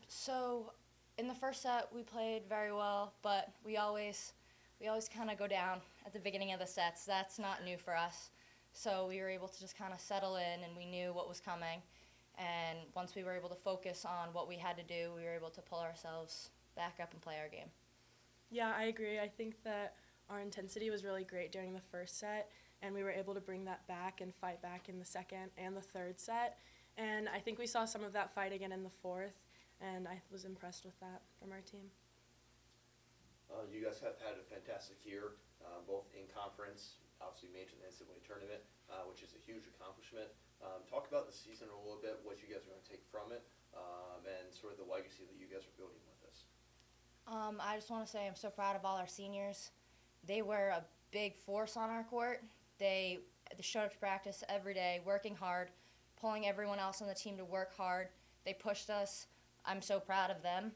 So in the first set we played very well, but we always kind of go down at the beginning of the sets. That's not new for us. So we were able to just kind of settle in, and we knew what was coming. And once we were able to focus on what we had to do, we were able to pull ourselves back up and play our game. Yeah, I agree. I think that our intensity was really great during the first set, and we were able to bring that back and fight back in the second and the third set. And I think we saw some of that fight again in the fourth, and I was impressed with that from our team. You guys have had a fantastic year, both in conference, obviously made it to the NCAA tournament, which is a huge accomplishment. Talk about the season a little bit, what you guys are going to take from it, and sort of the legacy that you guys are building with this. I just want to say I'm so proud of all our seniors. They were a big force on our court. They showed up to practice every day, working hard, pulling everyone else on the team to work hard. They pushed us. I'm so proud of them.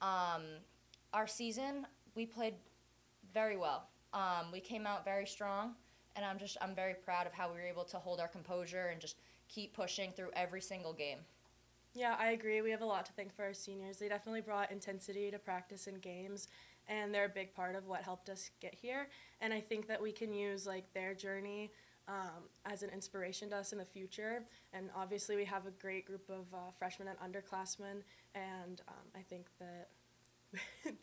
Our season, we played very well. We came out very strong, and I'm very proud of how we were able to hold our composure and just keep pushing through every single game. Yeah, I agree. We have a lot to thank for our seniors. They definitely brought intensity to practice and games, and they're a big part of what helped us get here. And I think that we can use their journey as an inspiration to us in the future. And obviously, we have a great group of freshmen and underclassmen, and I think that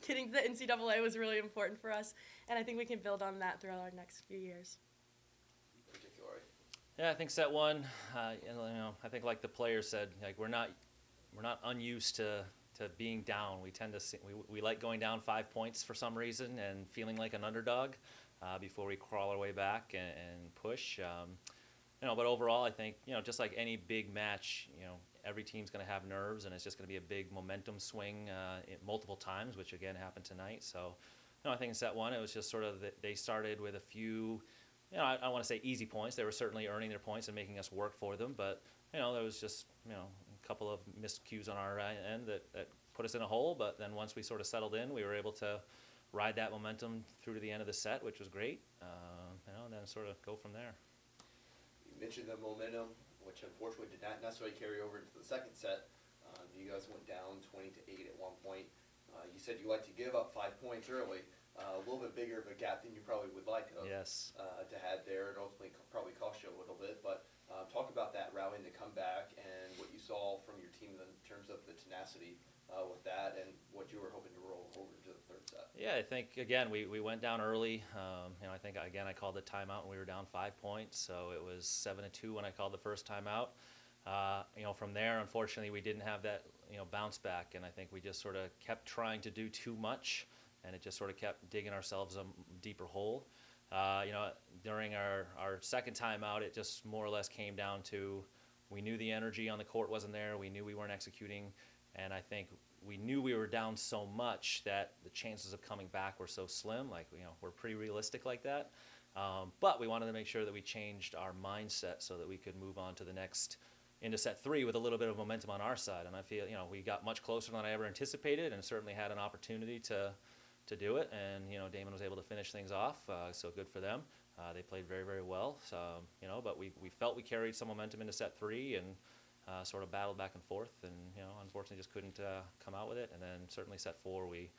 getting to the NCAA was really important for us, and I think we can build on that throughout our next few years. Particularly. Yeah, I think set one. I think like the players said, like we're not unused to being down. We tend to we like going down 5 points for some reason and feeling like an underdog before we crawl our way back and push. But overall, I think just like any big match, every team's going to have nerves, and it's just going to be a big momentum swing multiple times, which again happened tonight. So, I think in set one, it was just sort of they started with a few. I don't want to say easy points. They were certainly earning their points and making us work for them. But, there was just, a couple of miscues on our end that put us in a hole. But then once we sort of settled in, we were able to ride that momentum through to the end of the set, which was great. And then sort of go from there. You mentioned the momentum, which unfortunately did not necessarily carry over into the second set. You guys went down 20-8 at one point. You said you like to give up 5 points early. A little bit bigger of a gap than you probably would like Yes. to have there, and ultimately probably cost you a little bit. But talk about that rallying to come back and what you saw from your team in terms of the tenacity with that and what you were hoping to roll over into the third set. Yeah, I think, again, we went down early. I think, again, I called the timeout and we were down 5 points. So it was 7-2 when I called the first timeout. From there, unfortunately, we didn't have that, bounce back. And I think we just sort of kept trying to do too much. And it just sort of kept digging ourselves a deeper hole. During our second time out, it just more or less came down to we knew the energy on the court wasn't there. We knew we weren't executing. And I think we knew we were down so much that the chances of coming back were so slim. We're pretty realistic like that. But we wanted to make sure that we changed our mindset so that we could move on to the next into set three with a little bit of momentum on our side. And I feel, we got much closer than I ever anticipated and certainly had an opportunity to do it, and Damon was able to finish things off, so good for them. They played very, very well. So, but we felt we carried some momentum into set three and sort of battled back and forth, and unfortunately just couldn't come out with it. And then certainly set four, we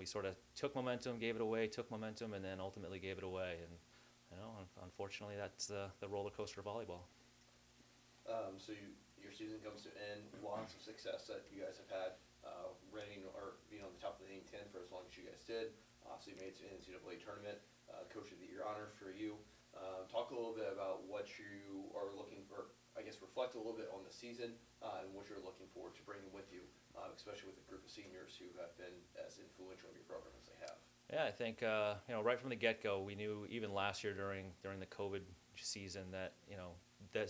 sort of took momentum, gave it away, took momentum, and then ultimately gave it away. And unfortunately, that's the roller coaster of volleyball. So your season comes to an end. Lots of success that you guys have had. Reigning or being on the top of the Inning 10 for as long as you guys did. Obviously made it to the NCAA tournament. Coach of the Year honor for you. Talk a little bit about what you are looking for. I guess reflect a little bit on the season and what you're looking forward to bringing with you, especially with a group of seniors who have been as influential in your program as they have. Yeah, I think right from the get-go, we knew even last year during the COVID season that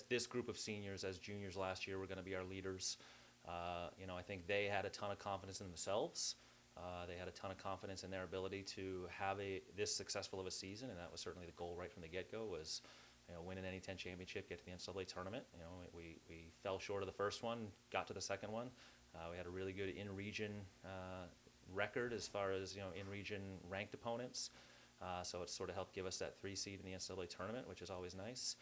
this group of seniors as juniors last year were going to be our leaders. I think they had a ton of confidence in themselves. They had a ton of confidence in their ability to have this successful of a season, and that was certainly the goal right from the get-go was, win an NE10 championship, get to the NCAA tournament. We fell short of the first one, got to the second one. We had a really good in-region record as far as, in-region ranked opponents. So it sort of helped give us that 3 seed in the NCAA tournament, which is always nice.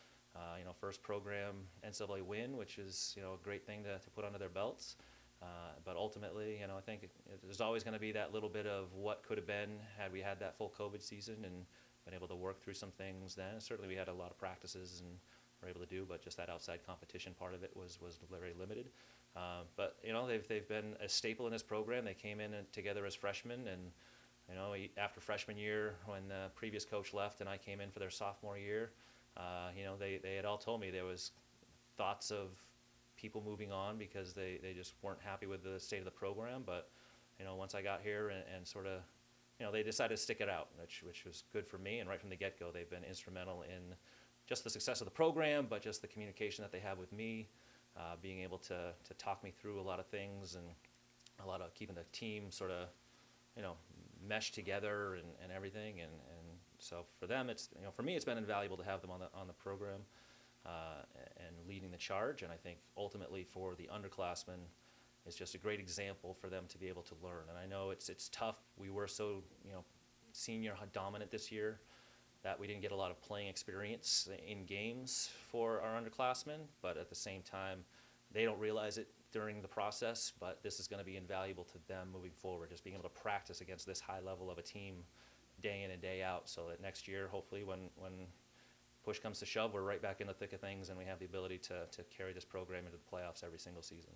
First program NCAA win, which is a great thing to put under their belts. But ultimately, I think there's always going to be that little bit of what could have been had we had that full COVID season and been able to work through some things then. Certainly we had a lot of practices and were able to do, but just that outside competition part of it was very limited. But they've been a staple in this program. They came in together as freshmen, and after freshman year, when the previous coach left and I came in for their sophomore year, they had all told me there was thoughts of people moving on because they just weren't happy with the state of the program. But once I got here and sort of they decided to stick it out, which was good for me. And right from the get-go, they've been instrumental in just the success of the program, but just the communication that they have with me, being able to talk me through a lot of things and a lot of keeping the team sort of mesh together and everything. And so for them, it's for me, it's been invaluable to have them on the program and leading the charge. And I think ultimately for the underclassmen, it's just a great example for them to be able to learn. And I know it's tough. We were so senior dominant this year that we didn't get a lot of playing experience in games for our underclassmen, but at the same time, they don't realize it during the process, but this is going to be invaluable to them moving forward, just being able to practice against this high level of a team day in and day out, so that next year, hopefully, when push comes to shove, we're right back in the thick of things and we have the ability to carry this program into the playoffs every single season.